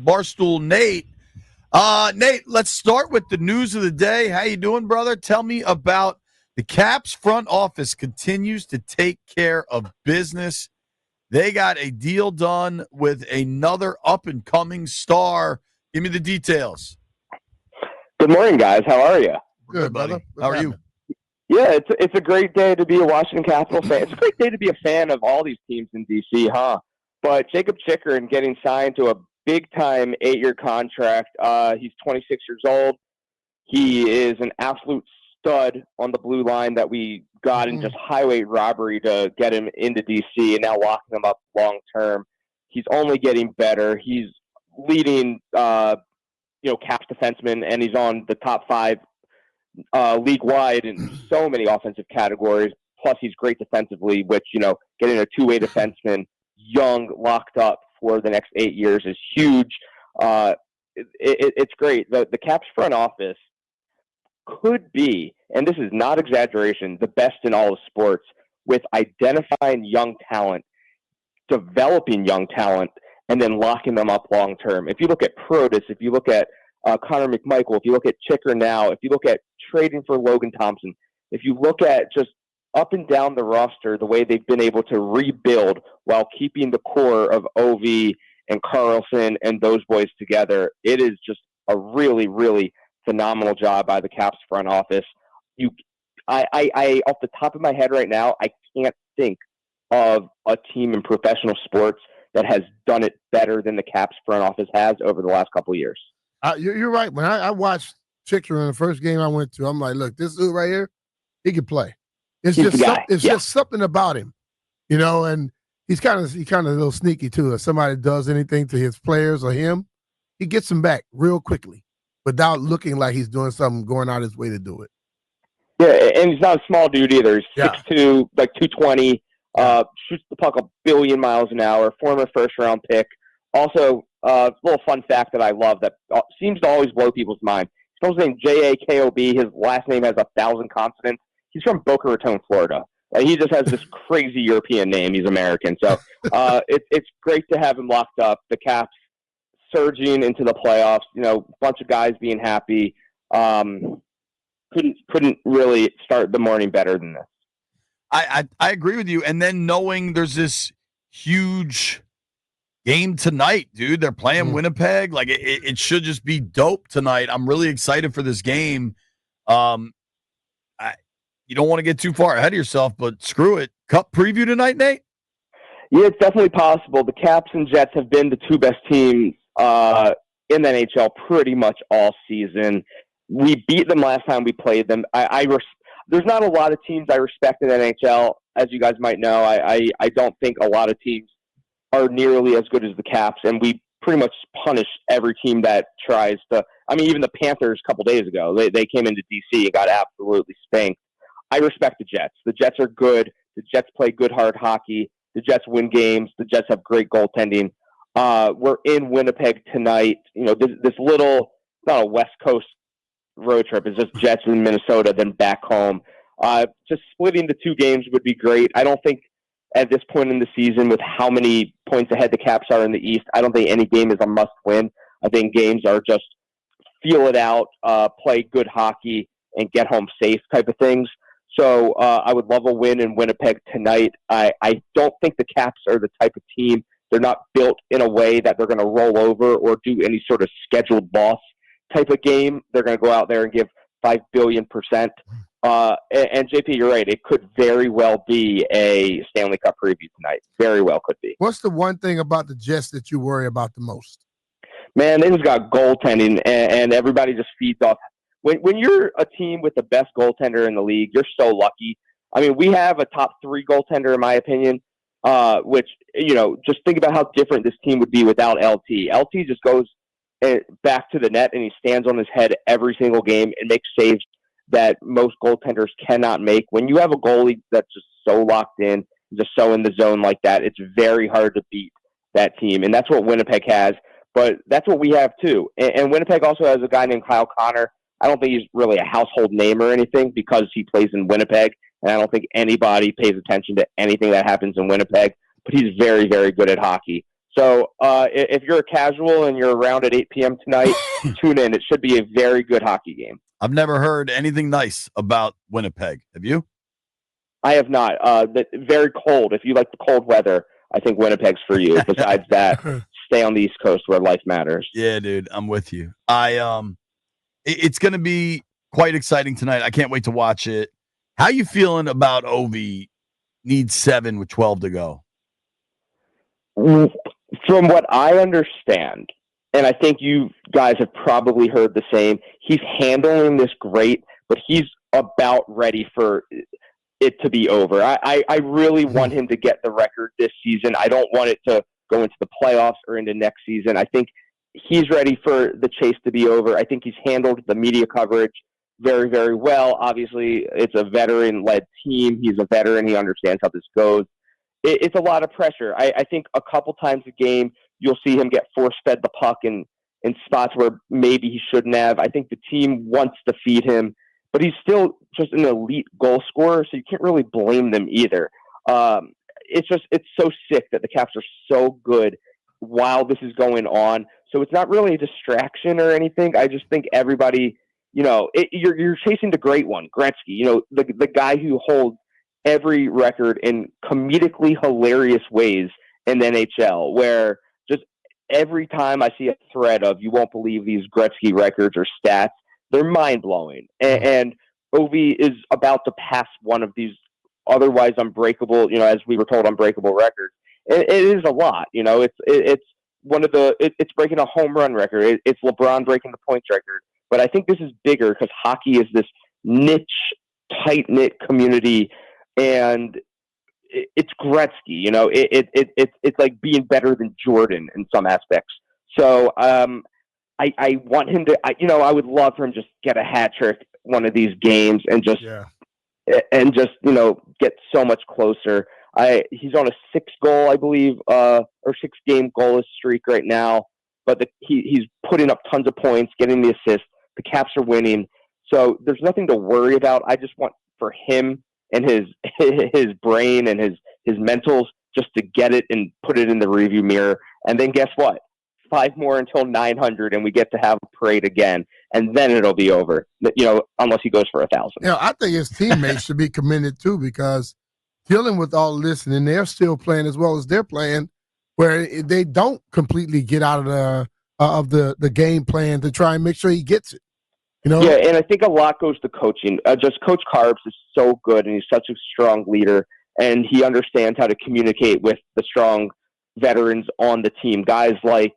Barstool Nate. Nate, let's start with the news of the day. How you doing, brother? Tell me about the Caps front office continues to take care of business. They got a deal done with another up-and-coming star. Give me the details. Good morning, guys. How are you? Good, buddy. How are you? Yeah, it's a great day to be a Washington Capitals fan. It's a great day to be a fan of all these teams in D.C., huh? But Jacob Chychrun getting signed to a big-time 8-year contract. He's 26 years old. He is an absolute stud on the blue line that we got in just highway robbery to get him into D.C. and now locking him up long-term. He's only getting better. He's leading, Caps defenseman, and he's on the top 5 league-wide in so many offensive categories. Plus, he's great defensively, which, getting a two-way defenseman, young, locked up for the next 8 years is huge. It's great. The Caps front office could be, and this is not exaggeration, the best in all of sports with identifying young talent, developing young talent, and then locking them up long-term. If you look at Protas, if you look at Connor McMichael, if you look at Chychrun now, if you look at trading for Logan Thompson, if you look at just up and down the roster, the way they've been able to rebuild while keeping the core of Ovi and Carlson and those boys together, it is just a really, really phenomenal job by the Caps front office. I off the top of my head right now, I can't think of a team in professional sports that has done it better than the Caps front office has over the last couple of years. You're right. When I watched Chychrun in the first game I went to, I'm like, look, this dude right here, he can play. It's just something about him, and he's kind of a little sneaky too. If somebody does anything to his players or him, he gets them back real quickly without looking like he's doing something, going out his way to do it. Yeah, and he's not a small dude either. He's 6'2", like 220, shoots the puck a billion miles an hour, former first-round pick. Also, a little fun fact that I love that seems to always blow people's mind. His first name Jakob. His last name has 1,000 consonants. He's from Boca Raton, Florida. He just has this crazy European name. He's American. So it's great to have him locked up. The Caps surging into the playoffs, a bunch of guys being happy. Couldn't really start the morning better than this. I agree with you. And then knowing there's this huge game tonight, dude. They're playing Winnipeg. Like it should just be dope tonight. I'm really excited for this game. You don't want to get too far ahead of yourself, but screw it. Cup preview tonight, Nate? Yeah, it's definitely possible. The Caps and Jets have been the two best teams in the NHL pretty much all season. We beat them last time we played them. There's not a lot of teams I respect in the NHL, as you guys might know. I don't think a lot of teams are nearly as good as the Caps, and we pretty much punish every team that tries to. I mean, even the Panthers a couple days ago, they came into D.C. and got absolutely spanked. I respect the Jets. The Jets are good. The Jets play good, hard hockey. The Jets win games. The Jets have great goaltending. We're in Winnipeg tonight. This little, not a West Coast road trip. It's just Jets in Minnesota, then back home. Just splitting the two games would be great. I don't think at this point in the season, with how many points ahead the Caps are in the East, I don't think any game is a must-win. I think games are just feel it out, play good hockey, and get home safe type of things. So I would love a win in Winnipeg tonight. I don't think the Caps are the type of team. They're not built in a way that they're going to roll over or do any sort of scheduled loss type of game. They're going to go out there and give 5 billion%. And JP, you're right. It could very well be a Stanley Cup preview tonight. Very well could be. What's the one thing about the Jets that you worry about the most? Man, they just got goaltending, and everybody just feeds off. When you're a team with the best goaltender in the league, you're so lucky. I mean, we have a top 3 goaltender, in my opinion, which, just think about how different this team would be without LT. LT just goes back to the net, and he stands on his head every single game and makes saves that most goaltenders cannot make. When you have a goalie that's just so locked in, just so in the zone like that, it's very hard to beat that team. And that's what Winnipeg has, but that's what we have too. And Winnipeg also has a guy named Kyle Connor. I don't think he's really a household name or anything because he plays in Winnipeg, and I don't think anybody pays attention to anything that happens in Winnipeg, but he's very, very good at hockey. So if you're a casual and you're around at 8 p.m. tonight, tune in. It should be a very good hockey game. I've never heard anything nice about Winnipeg. Have you? I have not. Very cold. If you like the cold weather, I think Winnipeg's for you. Besides that, stay on the East Coast where life matters. Yeah, dude, I'm with you. It's going to be quite exciting tonight. I can't wait to watch it. How you feeling about Ovi needs 7 with 12 to go? From what I understand, and I think you guys have probably heard the same, he's handling this great, but he's about ready for it to be over. I really want him to get the record this season. I don't want it to go into the playoffs or into next season. I think he's ready for the chase to be over. I think he's handled the media coverage very, very well. Obviously, it's a veteran-led team. He's a veteran. He understands how this goes. It's a lot of pressure. I think a couple times a game, you'll see him get force-fed the puck in spots where maybe he shouldn't have. I think the team wants to feed him, but he's still just an elite goal scorer, so you can't really blame them either. It's so sick that the Caps are so good while this is going on. So it's not really a distraction or anything. I just think everybody, you're chasing the great one, Gretzky, the guy who holds every record in comedically hilarious ways in the NHL, where just every time I see a thread of, you won't believe these Gretzky records or stats, they're mind-blowing. And Ovi is about to pass one of these otherwise unbreakable, as we were told, unbreakable records. It is a lot, it's one of it's breaking a home run record. It's LeBron breaking the points record. But I think this is bigger because hockey is this niche, tight-knit community, and it's Gretzky, it's like being better than Jordan in some aspects. So I want him to, I would love for him to just get a hat trick one of these games and just get so much closer. He's on a 6-goal, I believe, or 6-game goalless streak right now, but he's putting up tons of points, getting the assists. The Caps are winning, so there's nothing to worry about. I just want for him and his brain and his mentals just to get it and put it in the rearview mirror. And then guess what? 5 more until 900, and we get to have a parade again, and then it'll be over. Unless he goes for 1,000. I think his teammates should be commended too, because dealing with all this, and they're still playing as well as they're playing, where they don't completely get out of the game plan to try and make sure he gets it. Yeah, and I think a lot goes to coaching. Just Coach Carbs is so good, and he's such a strong leader, and he understands how to communicate with the strong veterans on the team. Guys like,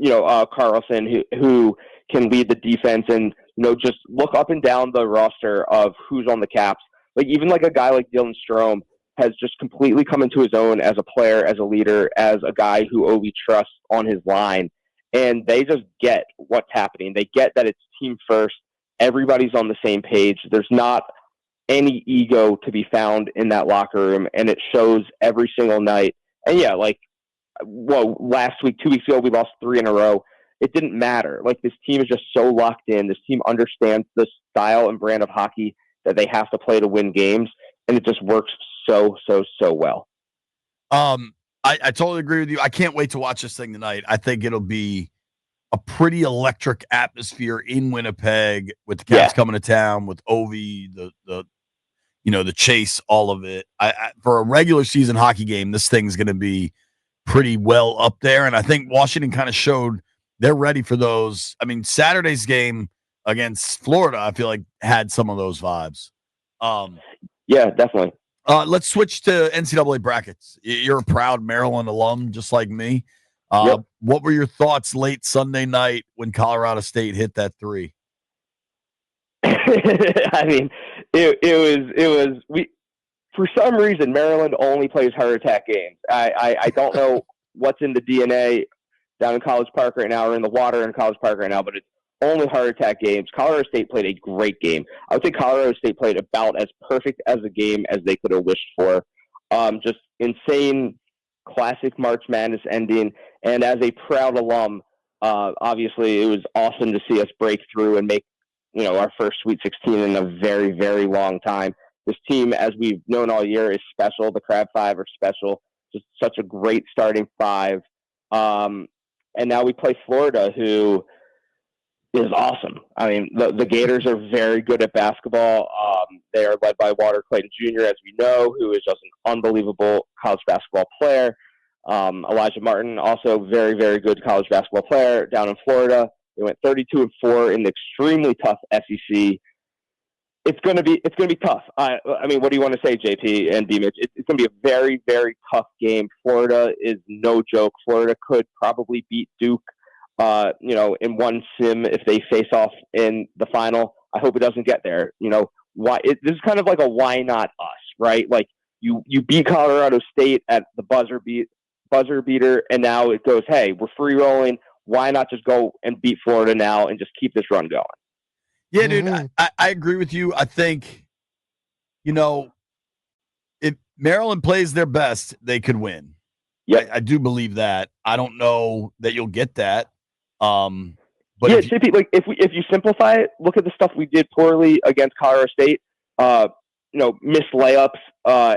Carlson, who can lead the defense and, just look up and down the roster of who's on the Caps. Like, even like a guy like Dylan Strome has just completely come into his own as a player, as a leader, as a guy who Ovi trusts on his line. And they just get what's happening. They get that it's team first. Everybody's on the same page. There's not any ego to be found in that locker room, and it shows every single night. And last week, 2 weeks ago, we lost 3 in a row. It didn't matter. Like, this team is just so locked in. This team understands the style and brand of hockey that they have to play to win games, and it just works so well. I totally agree with you. I can't wait to watch this thing tonight. I think it'll be a pretty electric atmosphere in Winnipeg with the Caps coming to town, with Ovi, the chase, all of it. For a regular season hockey game, this thing's going to be pretty well up there. And I think Washington kind of showed they're ready for those. I mean, Saturday's game against Florida, I feel like, had some of those vibes. Yeah, definitely. Let's switch to NCAA brackets. You're a proud Maryland alum, just like me. Yep. What were your thoughts late Sunday night when Colorado State hit that 3? I mean, it was for some reason, Maryland only plays heart attack games. I don't know what's in the DNA down in College Park right now, or in the water in College Park right now, but it's only heart attack games. Colorado State played a great game. I would say Colorado State played about as perfect as a game as they could have wished for. Just insane, classic March Madness ending. And as a proud alum, obviously it was awesome to see us break through and make, our first Sweet 16 in a very, very long time. This team, as we've known all year, is special. The Crab Five are special. Just such a great starting 5. And now we play Florida, who is awesome. I mean, the Gators are very good at basketball. They are led by Walter Clayton Jr., as we know, who is just an unbelievable college basketball player. Elijah Martin, also very, very good college basketball player down in Florida. They went 32-4 in the extremely tough SEC. It's going to be tough. I mean, what do you want to say, JP and BMitch? It's going to be a very, very tough game. Florida is no joke. Florida could probably beat Duke, in one sim if they face off in the final. I hope it doesn't get there. This is kind of like a why not us, right? Like you beat Colorado State at the buzzer beater, and now it goes, hey, we're free rolling. Why not just go and beat Florida now and just keep this run going? Yeah, dude, I agree with you. I think, if Maryland plays their best, they could win. Yeah, I do believe that. I don't know that you'll get that. But yeah, JP, like if you simplify it, look at the stuff we did poorly against Colorado State. Missed layups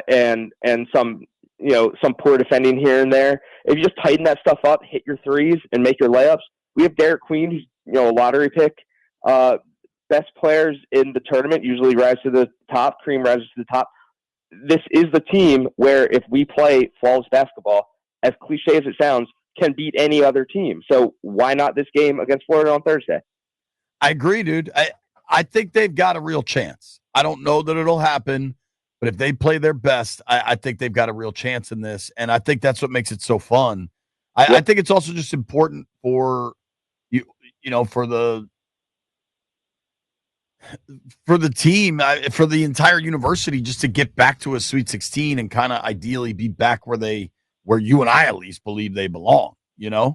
and some poor defending here and there. If you just tighten that stuff up, hit your threes, and make your layups. We have Derek Queen, who's a lottery pick. Best players in the tournament usually rise to the top. Cream rises to the top. This is the team where if we play flawless basketball, as cliche as it sounds, can beat any other team. So why not this game against Florida on Thursday? I agree, dude. I think they've got a real chance. I don't know that it'll happen, but if they play their best, I think they've got a real chance in this. And I think that's what makes it so fun. I think it's also just important for for the team, for the entire university, just to get back to a Sweet 16 and kind of ideally be back where you and I at least believe they belong, Yeah,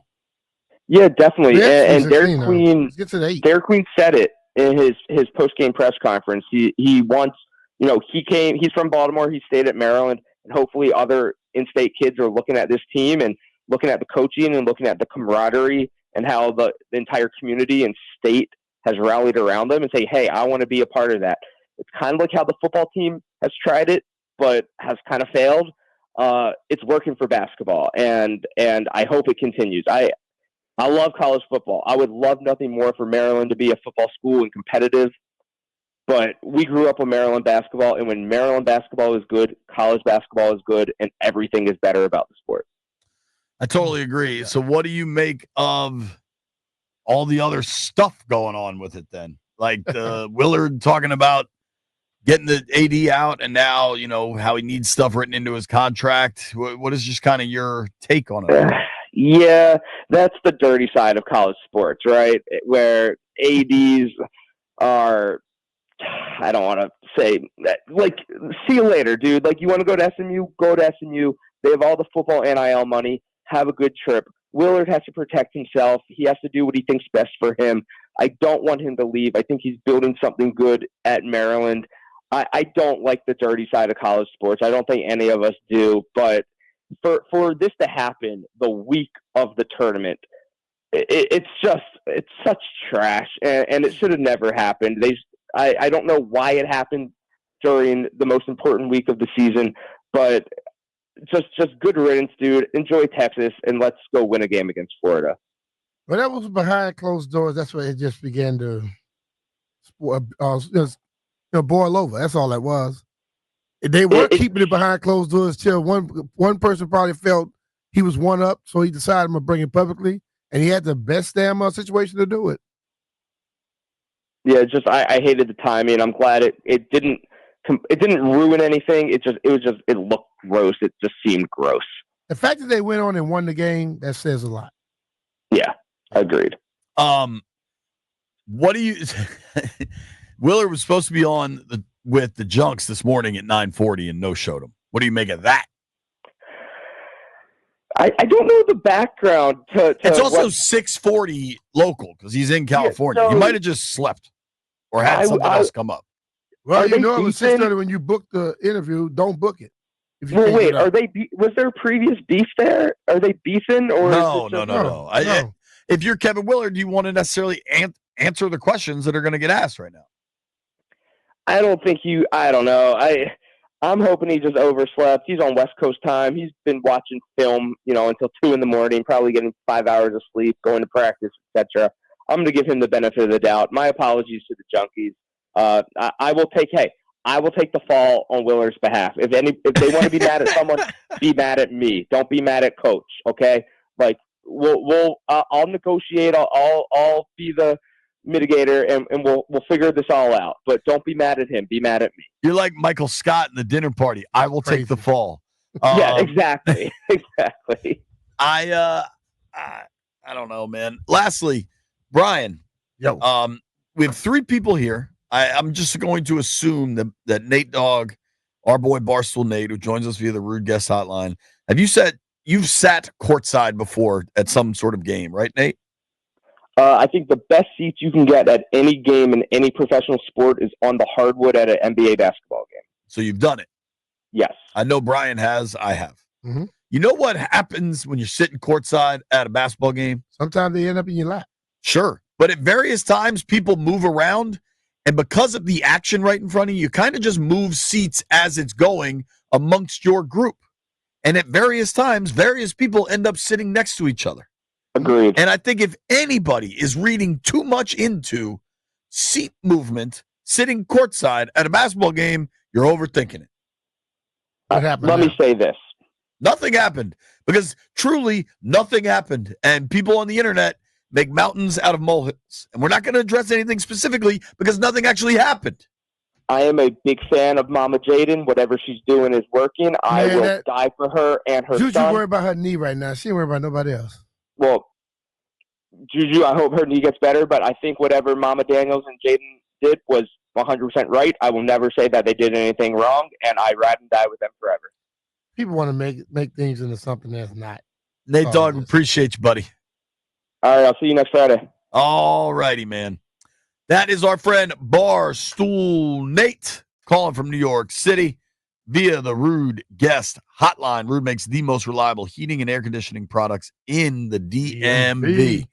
definitely. And Derek Queen said it in his post-game press conference. He wants, he's from Baltimore. He stayed at Maryland, and hopefully other in-state kids are looking at this team and looking at the coaching and looking at the camaraderie and how the entire community and state has rallied around them and say, hey, I want to be a part of that. It's kind of like how the football team has tried it, but has kind of failed. It's working for basketball, and I hope it continues. I love college football. I would love nothing more for Maryland to be a football school and competitive, but we grew up with Maryland basketball, and when Maryland basketball is good, college basketball is good, and everything is better about the sport. I totally agree. So what do you make of all the other stuff going on with it then? Like Willard talking about getting the AD out, and now, how he needs stuff written into his contract. What is just kind of your take on it? Yeah, that's the dirty side of college sports, right? Where ADs are, I don't want to say that, like, see you later, dude. Like, you want to go to SMU? Go to SMU. They have all the football NIL money. Have a good trip. Willard has to protect himself. He has to do what he thinks best for him. I don't want him to leave. I think he's building something good at Maryland. I don't like the dirty side of college sports. I don't think any of us do. But for this to happen the week of the tournament, it's such trash, and it should have never happened. I don't know why it happened during the most important week of the season, but just good riddance, dude. Enjoy Texas, and let's go win a game against Florida. Well, that was behind closed doors. That's where it just began to boil over. That's all that was. They were keeping it behind closed doors till one person probably felt he was one up, so he decided I'm gonna bring it publicly, and he had the best damn situation to do it. Yeah, I hated the timing. I'm glad it didn't ruin anything. It looked gross. It just seemed gross. The fact that they went on and won the game, that says a lot. Yeah, agreed. What do you? Willard was supposed to be on with the Junks this morning at 9:40 and no showed him. What do you make of that? I don't know the background to it's also 6:40 local because he's in California. Yeah, so he might have just slept or had something else come up. Well, it was 6:30 when you booked the interview. Don't book it. Well, wait, was there previous beef there? Are they beefing or no. If you're Kevin Willard, do you want to necessarily answer the questions that are going to get asked right now? I don't know. I'm hoping he just overslept. He's on West Coast time. He's been watching film, until 2 a.m, probably getting 5 hours of sleep, going to practice, etc. I'm going to give him the benefit of the doubt. My apologies to the junkies. I will take the fall on Willer's behalf. If they want to be mad at someone, be mad at me. Don't be mad at Coach. Okay, like I'll negotiate. I'll be the mitigator, and we'll figure this all out. But don't be mad at him. Be mad at me. You're like Michael Scott in the dinner party. I will take the fall. Yeah, exactly. Exactly. I don't know, man. Lastly, Brian. Yo. We have 3 people here. I'm just going to assume that Nate Dogg, our boy Barstool Nate, who joins us via the Rude Guest Hotline, you've sat courtside before at some sort of game, right, Nate? I think the best seats you can get at any game in any professional sport is on the hardwood at an NBA basketball game. So you've done it? Yes. I know Brian has. I have. Mm-hmm. You know what happens when you're sitting courtside at a basketball game? Sometimes they end up in your lap. Sure. But at various times, people move around, and because of the action right in front of you, you kind of just move seats as it's going amongst your group. And at various times, various people end up sitting next to each other. Agreed. And I think if anybody is reading too much into seat movement sitting courtside at a basketball game, you're overthinking it. What happened? Let me say this. Nothing happened, because truly nothing happened. And people on the internet make mountains out of molehills. And we're not going to address anything specifically because nothing actually happened. I am a big fan of Mama Jaden. Whatever she's doing is working. I will die for her and her Juju son. worried about her knee right now. She ain't worried about nobody else. Well, Juju, I hope her knee gets better, but I think whatever Mama Daniels and Jaden did was 100% right. I will never say that they did anything wrong, and I ride and die with them forever. People want to make things into something that's not. Nate Dogg, appreciate you, buddy. All right, I'll see you next Friday. All righty, man. That is our friend Barstool Nate calling from New York City via the Rude Guest Hotline. Rude makes the most reliable heating and air conditioning products in the DMV.